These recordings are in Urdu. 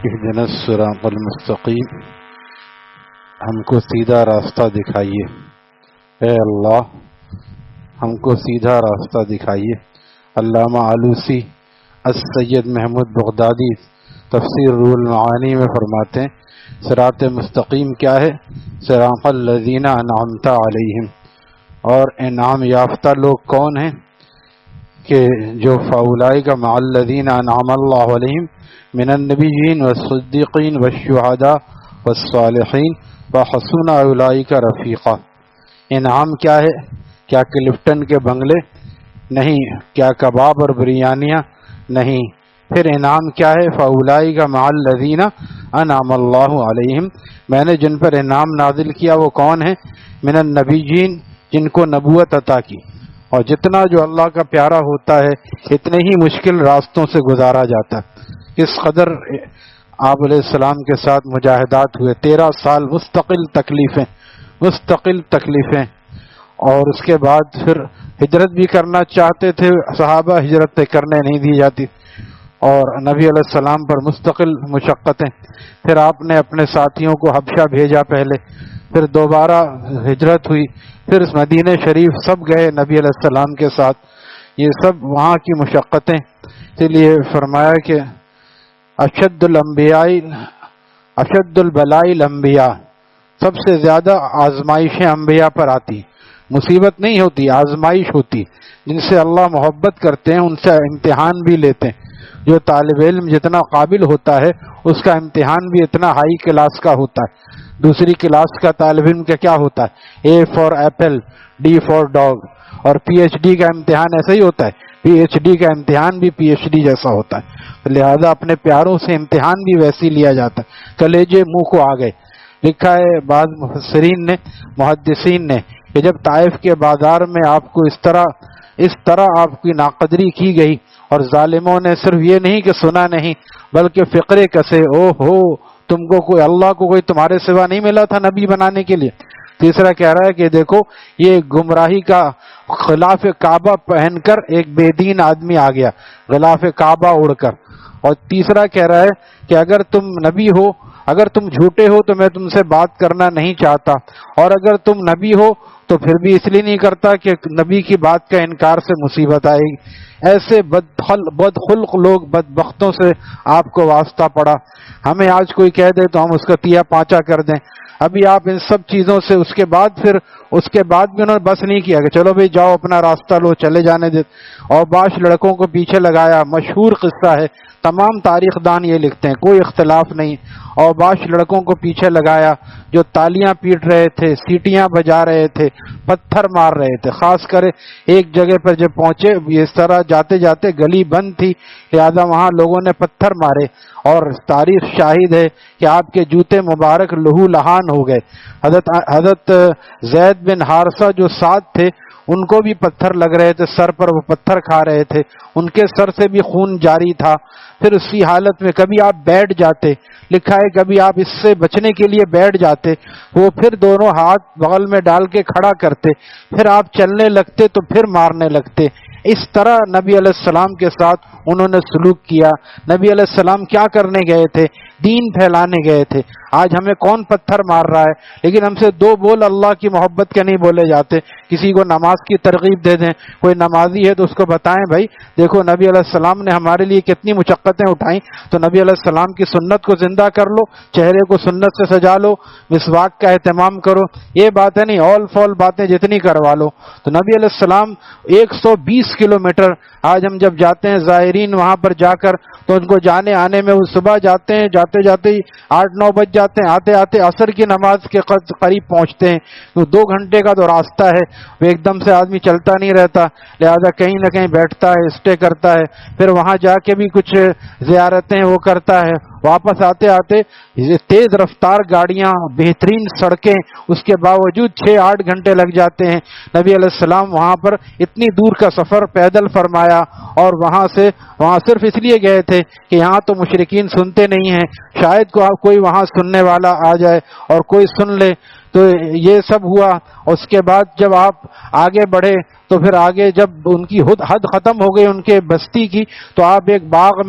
اہدنا الصراط المستقیم، ہم کو سیدھا راستہ دکھائیے۔ اے اللہ ہم کو سیدھا راستہ دکھائیے۔ علامہ آلوسی السید محمود بغدادی تفسیر روح المعانی میں فرماتے ہیں صراط مستقیم کیا ہے؟ صراط الذین انعمت علیہم، اور انعام یافتہ لوگ کون ہیں کہ جو فاولئک مع الذین انعم اللہ علیہم من النبیین والصدیقین والشہداء والصالحین وحسن اولئک رفیقا۔ انعام کیا ہے؟ کیا کلفٹن کے بنگلے؟ نہیں۔ کیا کباب اور بریانیاں؟ نہیں۔ پھر انعام کیا ہے؟ فاولئک مع الذین انعم اللہ علیہم، میں نے جن پر انعام نازل کیا وہ کون ہیں؟ من النبیین، جن کو نبوت عطا کی۔ اور جتنا جو اللہ کا پیارا ہوتا ہے اتنے ہی مشکل راستوں سے گزارا جاتا ہے۔ کس قدر آپ علیہ السلام کے ساتھ مجاہدات ہوئے، 13 سال مستقل تکلیفیں، اور اس کے بعد پھر ہجرت بھی کرنا چاہتے تھے صحابہ، ہجرت کرنے نہیں دی جاتی، اور نبی علیہ السلام پر مستقل مشقتیں۔ پھر آپ نے اپنے ساتھیوں کو حبشہ بھیجا پہلے، پھر دوبارہ ہجرت ہوئی، پھر مدینہ شریف سب گئے نبی علیہ السلام کے ساتھ، یہ سب وہاں کی مشقتیں۔ اس لیے فرمایا کہ اشد البلاء الانبیاء، سب سے زیادہ آزمائشیں انبیاء پر آتی، مصیبت نہیں ہوتی، آزمائش ہوتی۔ جن سے اللہ محبت کرتے ہیں ان سے امتحان بھی لیتے ہیں۔ جو طالب علم جتنا قابل ہوتا ہے اس کا امتحان بھی اتنا ہائی کلاس کا ہوتا ہے۔ دوسری کلاس کا طالب علم کا کیا ہوتا ہے؟ A for apple, D for dog, اور پی ایچ ڈی کا امتحان ایسا ہی ہوتا ہے، پی ایچ ڈی کا امتحان بھی پی ایچ ڈی جیسا ہوتا ہے۔ لہذا اپنے پیاروں سے امتحان بھی ویسے لیا جاتا ہے، کلیجے منہ کو آ گئے۔ لکھا ہے بعض محدثین نے کہ جب طائف کے بازار میں آپ کو اس طرح آپ کی ناقدری کی گئی اور ظالموں نے صرف یہ نہیں کہ سنا نہیں بلکہ فقرے کسے، او ہو تم کو کوئی اللہ کو کوئی تمہارے سوا نہیں ملا تھا نبی بنانے کے لیے۔ تیسرا کہہ رہا ہے کہ دیکھو یہ گمراہی کا غلاف کعبہ پہن کر ایک بے دین آدمی آ گیا، غلاف کعبہ اڑ کر۔ اور تیسرا کہہ رہا ہے کہ اگر تم نبی ہو، اگر تم جھوٹے ہو تو میں تم سے بات کرنا نہیں چاہتا، اور اگر تم نبی ہو تو پھر بھی اس لیے نہیں کرتا کہ نبی کی بات کا انکار سے مصیبت آئے گی۔ ایسے بدخلق لوگ، بدبختوں سے آپ کو واسطہ پڑا۔ ہمیں آج کوئی کہہ دے تو ہم اس کا تیا پانچا کر دیں۔ ابھی آپ ان سب چیزوں سے اس کے بعد بھی انہوں نے بس نہیں کیا کہ چلو بھائی جاؤ اپنا راستہ لو، چلے جانے دے، اور باش لڑکوں کو پیچھے لگایا۔ مشہور قصہ ہے، تمام تاریخ دان یہ لکھتے ہیں، کوئی اختلاف نہیں۔ اور باش لڑکوں کو پیچھے لگایا جو تالیاں پیٹ رہے تھے، سیٹیاں بجا رہے تھے، پتھر مار رہے تھے۔ خاص کر ایک جگہ پر جب پہنچے، اس طرح جاتے جاتے گلی بند تھی، لہذا وہاں لوگوں نے پتھر مارے، اور تاریخ شاہد ہے کہ آپ کے جوتے مبارک لہو لہان ہو گئے۔ حضرت زید بن حارثہ جو ساتھ تھے ان کو بھی پتھر لگ رہے تھے، سر پر وہ پتھر کھا رہے تھے، ان کے سر سے بھی خون جاری تھا۔ پھر اسی حالت میں کبھی آپ بیٹھ جاتے، لکھا ہے کبھی آپ اس سے بچنے کے لیے بیٹھ جاتے، وہ پھر دونوں ہاتھ بغل میں ڈال کے کھڑا کرتے، پھر آپ چلنے لگتے تو پھر مارنے لگتے۔ اس طرح نبی علیہ السلام کے ساتھ انہوں نے سلوک کیا۔ نبی علیہ السلام کیا کرنے گئے تھے؟ دین پھیلانے گئے تھے۔ آج ہمیں کون پتھر مار رہا ہے، لیکن ہم سے دو بول اللہ کی محبت کے نہیں بولے جاتے۔ کسی کو نماز کی ترغیب دے دیں، کوئی نمازی ہے تو اس کو بتائیں بھائی دیکھو نبی علیہ السلام نے ہمارے لیے کتنی مشقتیں اٹھائیں، تو نبی علیہ السلام کی سنت کو زندہ کر لو، چہرے کو سنت سے سجا لو، مسواک کا اہتمام کرو۔ یہ باتیں نہیں، اول فول باتیں جتنی کروا لو۔ تو نبی علیہ السلام 120 کلومیٹر، آج ہم جب جاتے ہیں زائرین وہاں پر جا کر تو ان کو جانے آنے میں وہ صبح جاتے ہیں، جاتے جاتے 8-9 بج جاتے ہیں، آتے آتے عصر کی نماز کے قریب پہنچتے ہیں۔ تو 2 گھنٹے کا تو راستہ ہے، وہ ایک دم سے آدمی چلتا نہیں رہتا، لہذا کہیں نہ کہیں بیٹھتا ہے، اسٹے کرتا ہے، پھر وہاں جا کے بھی کچھ زیارتیں وہ کرتا ہے۔ واپس آتے آتے تیز رفتار گاڑیاں، بہترین سڑکیں، اس کے باوجود 6-8 گھنٹے لگ جاتے ہیں۔ نبی علیہ السلام وہاں پر اتنی دور کا سفر پیدل فرمایا، اور وہاں صرف اس لیے گئے تھے کہ یہاں تو مشرکین سنتے نہیں ہیں، شاید کوئی وہاں سننے والا آ جائے اور کوئی سن لے۔ تو یہ سب ہوا۔ اس کے بعد جب آپ آگے بڑھے تو پھر آگے جب ان کی حد ختم ہو گئی ان کے بستی کی، تو آپ ایک باغ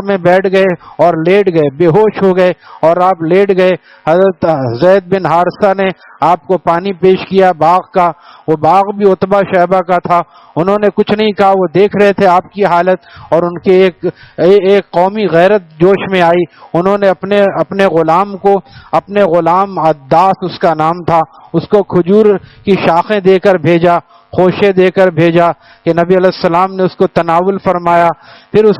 میں بیٹھ گئے اور لیٹ گئے، بے ہوش ہو گئے اور آپ لیٹ گئے۔ حضرت زید بن حارثہ نے آپ کو پانی پیش کیا باغ کا، وہ باغ بھی عتبہ شیبہ کا تھا، انہوں نے کچھ نہیں کہا، وہ دیکھ رہے تھے آپ کی حالت، اور ان کے ایک قومی غیرت جوش میں آئی، انہوں نے اپنے غلام عداس اس کا نام تھا، اس کو کھجور کی شاخیں دے کر بھیجا، خوشے دے کر بھیجا کہ نبی علیہ السلام نے اس کو تناول فرمایا۔ پھر اس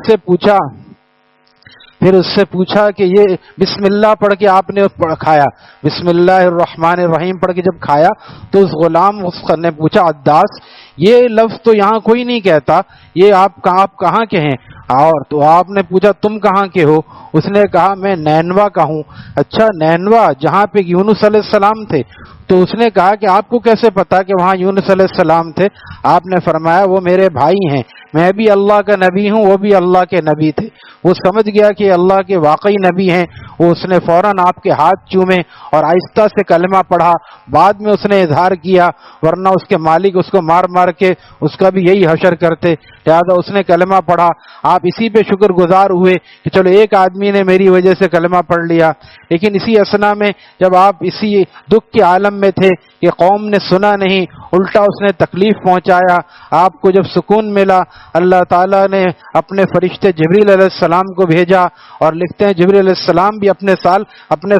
سے پوچھا کہ یہ بسم اللہ پڑھ کے آپ نے کھایا، بسم اللہ الرحمن الرحیم پڑھ کے جب کھایا تو اس غلام نے پوچھا عداس یہ لفظ تو یہاں کوئی نہیں کہتا، یہ آپ کہاں کے ہیں؟ اور تو آپ نے پوچھا تم کہاں کے ہو؟ اس نے کہا میں نینوا کا ہوں۔ اچھا نینوا جہاں پہ یونس علیہ السلام تھے؟ تو اس نے کہا کہ آپ کو کیسے پتا کہ وہاں یونس علیہ السلام تھے؟ آپ نے فرمایا وہ میرے بھائی ہیں، میں بھی اللہ کا نبی ہوں، وہ بھی اللہ کے نبی تھے۔ وہ سمجھ گیا کہ اللہ کے واقعی نبی ہیں، اس نے فوراً آپ کے ہاتھ چومے اور آہستہ سے کلمہ پڑھا، بعد میں اس نے اظہار کیا، ورنہ اس کے مالک اس کو مار کے اس کا بھی یہی حشر کرتے، لہذا اس نے کلمہ پڑھا۔ آپ اسی پہ شکر گزار ہوئے کہ چلو ایک آدمی نے میری وجہ سے کلمہ پڑھ لیا۔ لیکن اسی اسنا میں جب آپ اسی دکھ کے عالم میں تھے کہ قوم نے سنا نہیں، الٹا اس نے تکلیف پہنچایا، آپ کو جب سکون ملا اللہ تعالیٰ نے اپنے فرشتے جبریل علیہ السلام کو بھیجا، اور لکھتے ہیں جبریل علیہ السلام بھی اپنے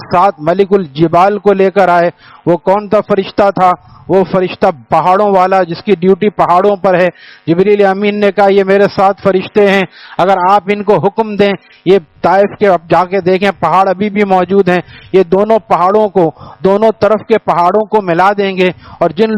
ساتھ ملک الجبال کو لے کر آئے۔ وہ کون سا فرشتہ تھا؟ وہ فرشتہ پہاڑوں والا جس کی ڈیوٹی پہاڑوں پر ہے۔ جبریل امین نے کہا یہ میرے ساتھ فرشتے ہیں، اگر آپ ان کو حکم دیں، یہ طائف کے اب جا کے دیکھیں پہاڑ ابھی بھی موجود ہیں، یہ دونوں طرف کے پہاڑوں کو ملا دیں گے، اور جن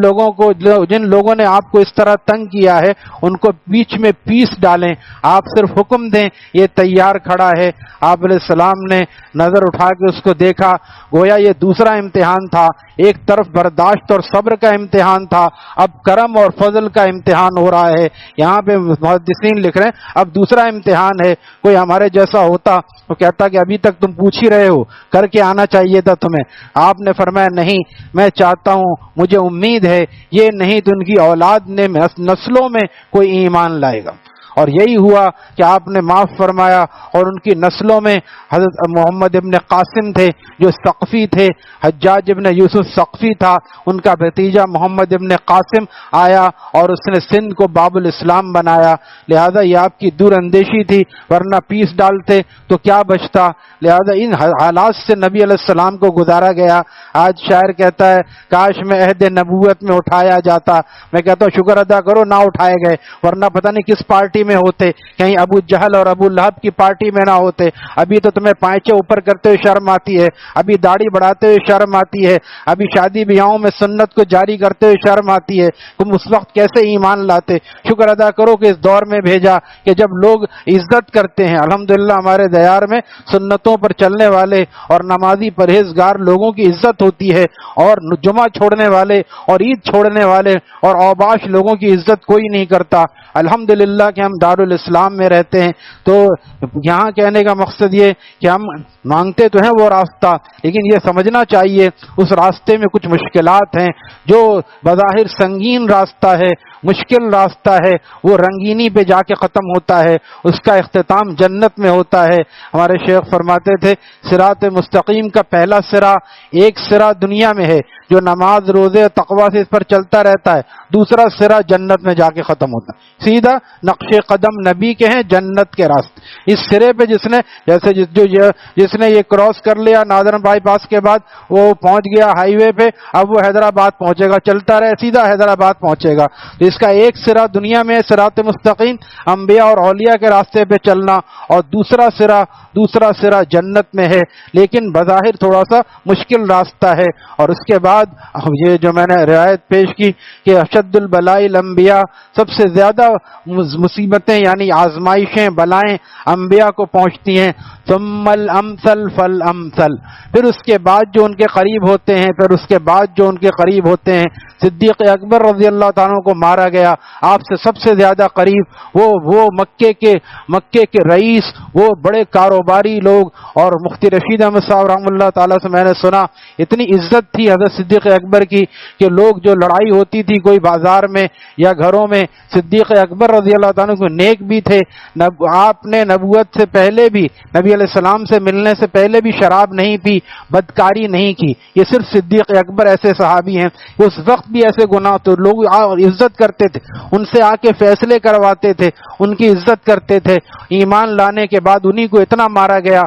لوگوں نے آپ کو اس طرح تنگ کیا ہے ان کو بیچ میں پیس ڈالیں، آپ صرف حکم دیں، یہ تیار کھڑا ہے۔ آپ علیہ السلام نے نظر اٹھا کے اس کو دیکھا، گویا یہ دوسرا امتحان تھا، ایک طرف برداشت اور صبر کا امتحان تھا، اب کرم اور فضل کا امتحان ہو رہا ہے۔ یہاں پہ محدثین لکھ رہے ہیں اب دوسرا امتحان ہے، کوئی ہمارے جیسا ہوتا تو کہتا کہ ابھی تک تم پوچھ ہی رہے ہو، کر کے آنا چاہیے تھا تمہیں۔ آپ نے فرمایا نہیں، میں چاہتا ہوں، مجھے امید ہے یہ نہیں تو ان کی اولاد نے نسلوں میں کوئی ایمان لائے گا، اور یہی ہوا کہ آپ نے معاف فرمایا، اور ان کی نسلوں میں حضرت محمد ابن قاسم تھے جو ثقفی تھے، حجاج ابن یوسف ثقفی تھا، ان کا بھتیجا محمد ابن قاسم آیا اور اس نے سندھ کو باب الاسلام بنایا۔ لہذا یہ آپ کی دور اندیشی تھی، ورنہ پیس ڈالتے تو کیا بچتا۔ لہذا ان حالات سے نبی علیہ السلام کو گزارا گیا۔ آج شاعر کہتا ہے کاش میں عہد نبوت میں اٹھایا جاتا، میں کہتا ہوں شکر ادا کرو نہ اٹھائے گئے، ورنہ پتہ نہیں کس پارٹی میں ہوتے، کہیں ابو جہل اور ابو لہب کی پارٹی میں نہ ہوتے۔ ابھی تو تمہیں پائچے اوپر کرتے ہوئے شرم آتی ہے، ابھی داڑھی بڑھاتے ہوئے شرم آتی ہے، ابھی شادی بیاہوں میں سنت کو جاری کرتے ہوئے شرم آتی ہے، تم اس وقت کیسے ایمان لاتے۔ شکر ادا کرو کہ اس دور میں بھیجا کہ جب لوگ عزت کرتے ہیں۔ الحمدللہ ہمارے دیار میں سنتوں پر چلنے والے اور نمازی پرہیزگار لوگوں کی عزت ہوتی ہے، اور جمعہ چھوڑنے والے اور عید چھوڑنے والے اور اوباش لوگوں کی عزت کوئی نہیں کرتا۔ الحمدللہ کہ ہم دارالاسلام میں رہتے ہیں۔ تو یہاں کہنے کا مقصد یہ کہ ہم مانگتے تو ہیں وہ راستہ، لیکن یہ سمجھنا چاہیے اس راستے میں کچھ مشکلات ہیں، جو بظاہر سنگین راستہ ہے، مشکل راستہ ہے، وہ رنگینی پہ جا کے ختم ہوتا ہے، اس کا اختتام جنت میں ہوتا ہے۔ ہمارے شیخ فرماتے تھے صراط مستقیم کا پہلا سرا ایک سرا دنیا میں ہے جو نماز روزے تقوی سے اس پر چلتا رہتا ہے، دوسرا سرا جنت میں جا کے ختم ہوتا ہے۔ سیدھا نقش قدم نبی کے ہیں جنت کے راستے، اس سرے پہ جس نے یہ کراس کر لیا نادر بائی پاس کے بعد، وہ پہنچ گیا ہائی وے پہ، اب وہ حیدرآباد پہنچے گا، چلتا رہے سیدھا حیدرآباد پہنچے گا۔ تو اس کا ایک سرا دنیا میں صراط مستقیم انبیاء اور اولیاء کے راستے پہ چلنا، اور دوسرا سرا جنت میں ہے، لیکن بظاہر تھوڑا سا مشکل راستہ ہے۔ اور اس کے بعد یہ جو میں نے روایت پیش کی کہ اشد البلاء الانبیاء، سب سے زیادہ مصیبتیں یعنی آزمائشیں بلائیں انبیاء کو پہنچتی ہیں، ثم الامثل فالامثل، پھر اس کے بعد جو ان کے قریب ہوتے ہیں، صدیق اکبر رضی اللہ تعالیٰ کو مارا مارا گیا. آپ سے سب سے زیادہ قریب وہ مکے کے رئیس، وہ بڑے کاروباری لوگ. اور مفتی رشید احمد صاحب رحمۃ اللہ تعالیٰ سے میں نے سنا اتنی عزت تھی حضرت صدیق اکبر کی کہ لوگ جو لڑائی ہوتی تھی کوئی بازار میں یا گھروں میں، صدیق اکبر رضی اللہ تعالیٰ کو نیک بھی تھے. آپ نے نبوت سے پہلے بھی، نبی علیہ السلام سے ملنے سے پہلے بھی شراب نہیں پی، بدکاری نہیں کی. یہ صرف صدیق اکبر ایسے صحابی ہیں. اس وقت بھی ایسے گناہ تو لوگ عزت کرتے تھے، ان سے آ کے فیصلے کرواتے تھے، ان کی عزت کرتے تھے. ایمان لانے کے بعد انہی کو اتنا مارا گیا.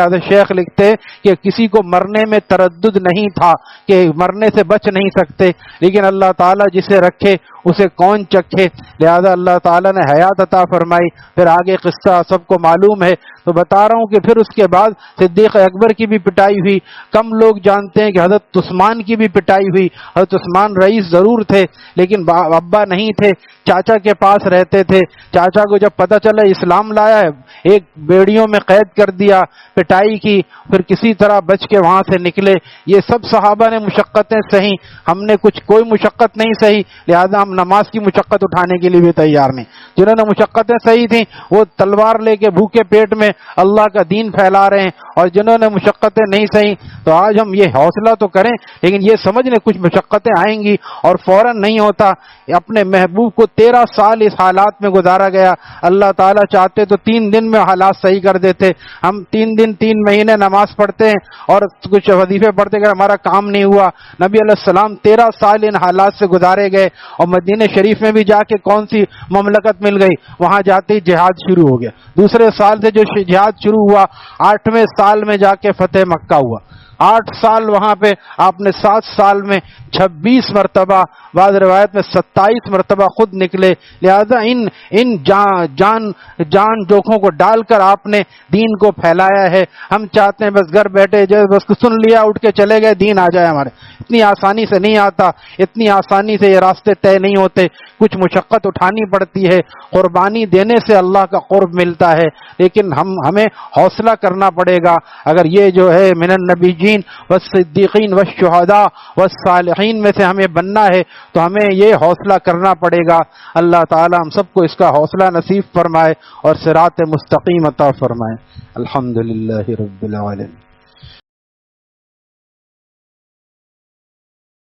حضرت شیخ لکھتے کہ کسی کو مرنے میں تردد نہیں تھا کہ مرنے سے بچ نہیں سکتے، لیکن اللہ تعالیٰ جسے رکھے اسے کون چکھے. لہذا اللہ تعالیٰ نے حیات عطا فرمائی. پھر آگے قصہ سب کو معلوم ہے، تو بتا رہا ہوں کہ پھر اس کے بعد صدیق اکبر کی بھی پٹائی ہوئی. کم لوگ جانتے ہیں کہ حضرت عثمان کی بھی پٹائی ہوئی. حضرت عثمان رئیس ضرور تھے لیکن ابا نہیں تھے، چاچا کے پاس رہتے تھے. چاچا کو جب پتہ چلا اسلام لایا ہے، ایک بیڑیوں میں قید کر دیا، پٹائی کی، پھر کسی طرح بچ کے وہاں سے نکلے. یہ سب صحابہ نے مشقتیں سہی، ہم نے کوئی مشقت نہیں سہی. لہذا ہم نماز کی مشقت اٹھانے کے لیے بھی تیار نہیں. جنہوں نے مشقتیں سہی تھیں وہ تلوار لے کے بھوکے پیٹ میں اللہ کا دین پھیلا رہے ہیں، اور جنہوں نے مشقتیں نہیں سہی تو آج ہم یہ حوصلہ تو کریں لیکن یہ سمجھ لیں کچھ مشقتیں آئیں گی اور فوراً نہیں ہوتا. اپنے محبوب کو 13 سال اس حالات میں گزارا گیا. اللہ تعالیٰ چاہتے تو 3 دن میں حالات صحیح کر دیتے. ہم 3 دن 3 مہینے نماز پڑھتے ہیں اور کچھ وظیفے پڑھتے کہ ہمارا کام نہیں ہوا. نبی علیہ السلام 13 سال ان حالات سے گزارے گئے، اور مدینہ شریف میں بھی جا کے کون سی مملکت مل گئی، وہاں جاتے ہی جہاد شروع ہو گیا. دوسرے سال سے جو جہاد شروع ہوا، 8ویں سال میں جا کے فتح مکہ ہوا. 8 سال وہاں پہ آپ نے 7 سال میں 26 مرتبہ، بعض روایت میں 27 مرتبہ خود نکلے. لہذا ان جان جوکھوں کو ڈال کر آپ نے دین کو پھیلایا ہے. ہم چاہتے ہیں بس گھر بیٹھے جو بس سن لیا اٹھ کے چلے گئے دین آ جائے ہمارے. اتنی آسانی سے نہیں آتا، اتنی آسانی سے یہ راستے طے نہیں ہوتے. کچھ مشقت اٹھانی پڑتی ہے، قربانی دینے سے اللہ کا قرب ملتا ہے. لیکن ہمیں حوصلہ کرنا پڑے گا. اگر یہ جو ہے من النبیین والصدیقین والشہداء والصالحین میں سے ہمیں بننا ہے تو ہمیں یہ حوصلہ کرنا پڑے گا. اللہ تعالی ہم سب کو اس کا حوصلہ نصیب فرمائے اور صراط مستقیم عطا فرمائے. الحمدللہ رب العالمین.